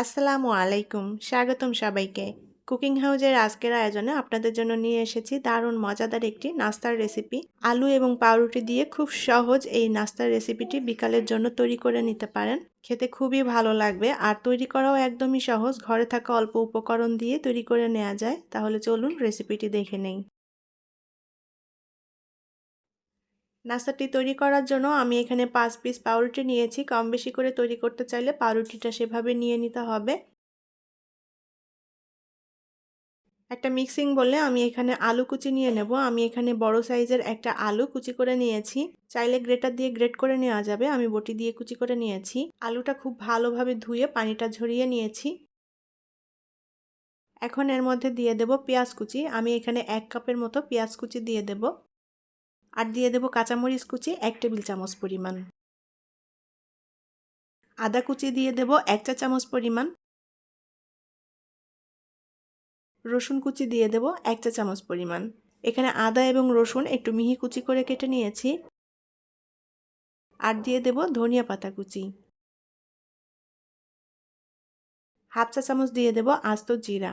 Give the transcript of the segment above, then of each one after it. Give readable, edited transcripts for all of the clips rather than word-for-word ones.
আসসালামু আলাইকুম, স্বাগতম সবাইকে। কুকিং হাউজের আজকের আয়োজনে আপনাদের জন্য নিয়ে এসেছি দারুণ মজাদার একটি নাস্তার রেসিপি। আলু এবং পাউরুটি দিয়ে খুব সহজ এই নাস্তার রেসিপিটি বিকালের জন্য তৈরি করে নিতে পারেন। খেতে খুবই ভালো লাগবে আর তৈরি করাও একদমই সহজ। ঘরে থাকা অল্প উপকরণ দিয়ে তৈরি করে নেওয়া যায়। তাহলে চলুন রেসিপিটি দেখে নেই। নাস্তাটি তৈরি করার জন্য আমি এখানে 5 পিস পাউরুটি নিয়েছি। কম বেশি করে তৈরি করতে চাইলে পাউরুটিটা সেভাবে নিয়ে নিতে হবে। একটা মিক্সিং বলে আমি এখানে আলু কুচি নিয়ে নেব। আমি এখানে বড় সাইজের একটা আলু কুচি করে নিয়েছি। চাইলে গ্রেটার দিয়ে গ্রেট করে নেওয়া যাবে, আমি বটি দিয়ে কুচি করে নিয়েছি। আলুটা খুব ভালোভাবে ধুয়ে পানিটা ঝরিয়ে নিয়েছি। এখন এর মধ্যে দিয়ে দেব পেঁয়াজ কুচি। আমি এখানে 1 কাপের মতো পেঁয়াজ কুচি দিয়ে দেব। আর দিয়ে দেব কাঁচামরিচ কুচি 1 টেবিল চামচ পরিমাণ। আদা কুচি দিয়ে দেব 1 চা চামচ পরিমাণ। রসুন কুচি দিয়ে দেব 1 চা চামচ পরিমাণ। এখানে আদা এবং রসুন একটু মিহি কুচি করে কেটে নিয়েছি। আর দিয়ে দেব ধনিয়া পাতা কুচি। হাফ চা চামচ দিয়ে দেব আস্ত জিরা।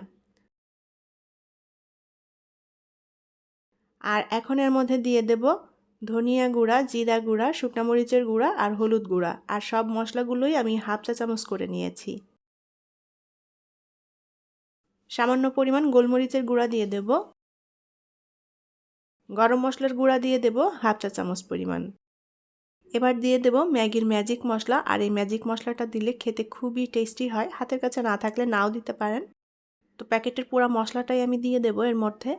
আর এখন এর মধ্যে দিয়ে দেব ধনিয়া গুঁড়া, জিরা গুঁড়া, শুকনো মরিচের গুঁড়া আর হলুদ গুঁড়া। আর সব মশলাগুলোই আমি হাফ চা চামচ করে নিয়েছি। সামান্য পরিমাণ গোলমরিচের গুঁড়া দিয়ে দেব। গরম মশলার গুঁড়া দিয়ে দেব হাফ চা চামচ পরিমাণ। এবার দিয়ে দেব ম্যাগির ম্যাজিক মশলা। আর এই ম্যাজিক মশলাটা দিলে খেতে খুবই টেস্টি হয়। হাতের কাছে না থাকলে নাও দিতে পারেন। তো প্যাকেটের পুরো মশলাটাই আমি দিয়ে দেব এর মধ্যে।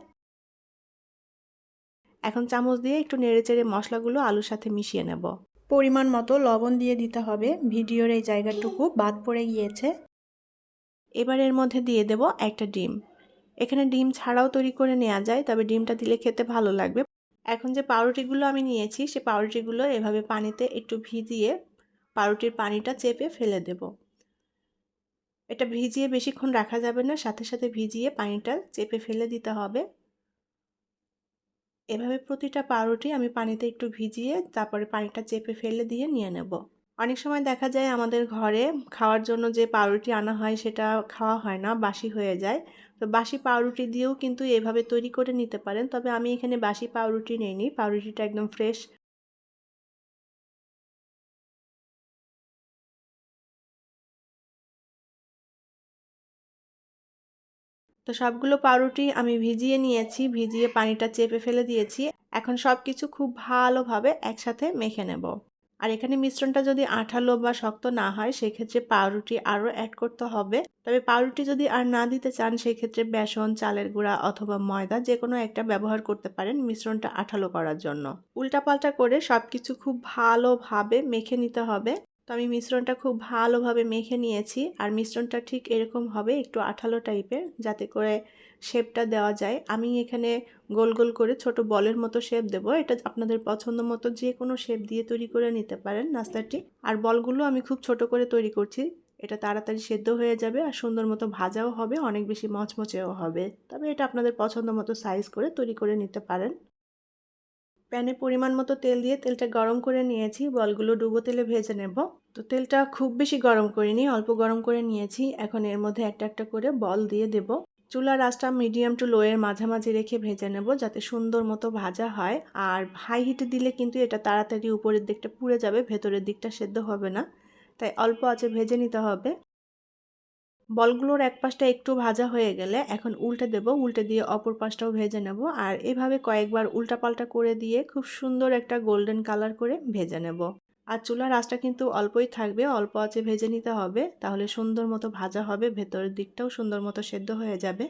এখন চামচ দিয়ে একটু নেড়েচেড়ে মশলাগুলো আলুর সাথে মিশিয়ে নেব। পরিমাণ মতো লবণ দিয়ে দিতে হবে। ভিডিওর এই জায়গাটুকু বাদ পড়ে গিয়েছে। এবার এর মধ্যে দিয়ে দেব একটা ডিম। এখানে ডিম ছাড়াও তৈরি করে নেওয়া যায়, তবে ডিমটা দিলে খেতে ভালো লাগবে। এখন যে পাউরুটিগুলো আমি নিয়েছি সে পাউরুটিগুলো এভাবে পানিতে একটু ভিজিয়ে পাউরুটির পানিটা চেপে ফেলে দেব। এটা ভিজিয়ে বেশিক্ষণ রাখা যাবে না, সাথে সাথে ভিজিয়ে পানিটা চেপে ফেলে দিতে হবে। এভাবে প্রতিটা পাউরুটি আমি পানিতে একটু ভিজিয়ে তারপরে পানিটা চেপে ফেলে দিয়ে নিয়ে নেব। অনেক সময় দেখা যায় আমাদের ঘরে খাওয়ার জন্য যে পাউরুটি আনা হয় সেটা খাওয়া হয় না, বাসি হয়ে যায়। তো বাসি পাউরুটি দিয়েও কিন্তু এভাবে তৈরি করে নিতে পারেন, তবে আমি এখানে বাসি পাউরুটি নিইনি, পাউরুটিটা একদম ফ্রেশ। তো সবগুলো পাউরুটি আমি ভিজিয়ে নিয়েছি, ভিজিয়ে পানিটা চেপে ফেলে দিয়েছি। এখন সব কিছু খুব ভালোভাবে একসাথে মেখে নেব। আর এখানে মিশ্রণটা যদি আঠালো বা শক্ত না হয় সেক্ষেত্রে পাউরুটি আরও অ্যাড করতে হবে। তবে পাউরুটি যদি আর না দিতে চান সেক্ষেত্রে বেসন, চালের গুঁড়া অথবা ময়দা যে কোনো একটা ব্যবহার করতে পারেন মিশ্রণটা আঠালো করার জন্য। উল্টাপাল্টা করে সব কিছু খুব ভালোভাবে মেখে নিতে হবে। তো আমি মিশ্রণটা খুব ভালোভাবে মেখে নিয়েছি। আর মিশ্রণটা ঠিক এরকম হবে, একটু আঠালো টাইপের, যাতে করে শেপটা দেওয়া যায়। আমি এখানে গোল গোল করে ছোট বলের মতো শেপ দেব। এটা আপনাদের পছন্দ মতো যে কোনো শেপ দিয়ে তৈরি করে নিতে পারেন নাস্তাটি। আর বলগুলো আমি খুব ছোট করে তৈরি করছি, এটা তাড়াতাড়ি সেদ্ধ হয়ে যাবে আর সুন্দর মতো ভাজাও হবে, অনেক বেশি মচমচেও হবে। তবে এটা আপনাদের পছন্দ মতো সাইজ করে তৈরি করে নিতে পারেন। প্যানে পরিমাণ মতো তেল দিয়ে তেলটা গরম করে নিয়েছি, বলগুলো ডুবো তেলে ভেজে নেব। তো তেলটা খুব বেশি গরম করিনি, অল্প গরম করে নিয়েছি। এখন এর মধ্যে একটা একটা করে বল দিয়ে দেব। চুলার আঁচটা মিডিয়াম টু লো এর মাঝামাঝি রেখে ভেজে নেব, যাতে সুন্দর মতো ভাজা হয়। আর হাই হিটে দিলে কিন্তু এটা তাড়াতাড়ি উপরের দিকটা পুড়ে যাবে, ভেতরের দিকটা সেদ্ধ হবে না। তাই অল্প আঁচে ভেজে নিতে হবে। বলগুলোর এক পাশটা একটু ভাজা হয়ে গেলে এখন উল্টে দেব, উল্টে দিয়ে অপর পাশটাও ভেজে নেব। আর এভাবে কয়েকবার উল্টাপাল্টা করে দিয়ে খুব সুন্দর একটা গোল্ডেন কালার করে ভেজে নেব। আর চুলার আঁচটা কিন্তু অল্পই থাকবে, অল্প আঁচে ভেজে নিতে হবে, তাহলে সুন্দর মতো ভাজা হবে, ভেতরের দিকটাও সুন্দর মতো সেদ্ধ হয়ে যাবে।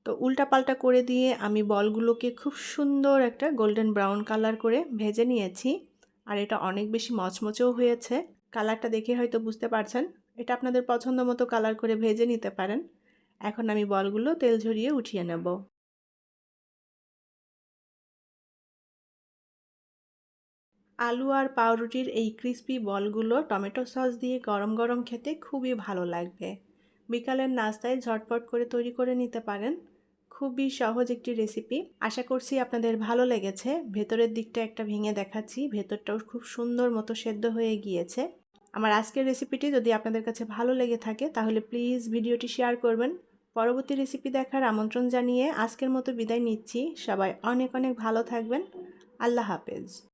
তো উল্টাপাল্টা করে দিয়ে আমি বলগুলোকে খুব সুন্দর একটা গোল্ডেন ব্রাউন কালার করে ভেজে নিয়েছি। আর এটা অনেক বেশি মচমচেও হয়েছে। কালারটা দেখে হয়তো বুঝতে পারছেন। এটা আপনাদের পছন্দ মতো কালার করে ভেজে নিতে পারেন। এখন আমি বলগুলো তেল ঝরিয়ে উঠিয়ে নেব। আলু আর পাউরুটির এই ক্রিস্পি বলগুলো টমেটো সস দিয়ে গরম গরম খেতে খুবই ভালো লাগবে। বিকালের নাস্তায় ঝটপট করে তৈরি করে নিতে পারেন। খুবই সহজ একটি রেসিপি। আশা করছি আপনাদের ভালো লেগেছে। ভেতরের দিকটা একটা ভেঙে দেখাচ্ছি, ভেতরটাও খুব সুন্দর মতো সেদ্ধ হয়ে গিয়েছে। আমার আজকের রেসিপিটি যদি আপনাদের কাছে ভালো লেগে থাকে তাহলে প্লিজ ভিডিওটি শেয়ার করবেন। পরবর্তী রেসিপি দেখার আমন্ত্রণ জানিয়ে আজকের মতো বিদায় নিচ্ছি। সবাই অনেক অনেক ভালো থাকবেন। আল্লাহ হাফেজ।